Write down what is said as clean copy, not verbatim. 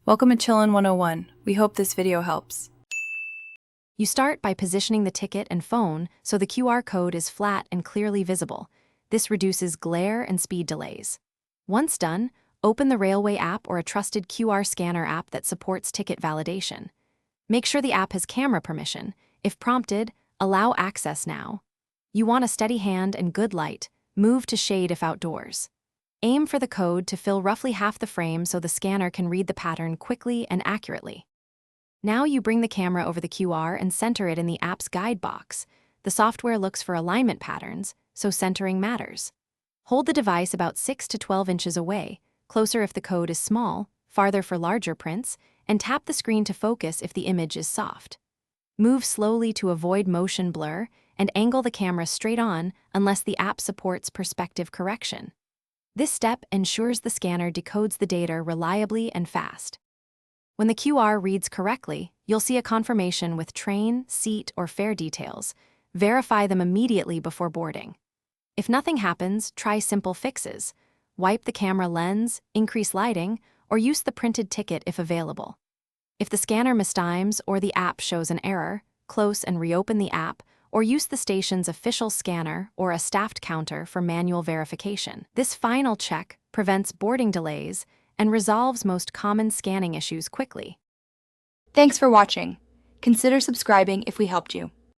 Welcome to Chillin' 101. We hope this video helps. You start by positioning the ticket and phone so the QR code is flat and clearly visible. This reduces glare and speed delays. Once done, open the Railway app or a trusted QR scanner app that supports ticket validation. Make sure the app has camera permission. If prompted, allow access now. You want a steady hand and good light. Move to shade if outdoors. Aim for the code to fill roughly half the frame so the scanner can read the pattern quickly and accurately. Now you bring the camera over the QR and center it in the app's guide box. The software looks for alignment patterns, so centering matters. Hold the device about 6 to 12 inches away, closer if the code is small, farther for larger prints, and tap the screen to focus if the image is soft. Move slowly to avoid motion blur and angle the camera straight on unless the app supports perspective correction. This step ensures the scanner decodes the data reliably and fast. When the QR reads correctly, you'll see a confirmation with train, seat, or fare details. Verify them immediately before boarding. If nothing happens, try simple fixes. Wipe the camera lens, increase lighting, or use the printed ticket if available. If the scanner mistimes or the app shows an error, close and reopen the app, or use the station's official scanner or a staffed counter for manual verification. This final check prevents boarding delays and resolves most common scanning issues quickly. Thanks for watching. Consider subscribing if we helped you.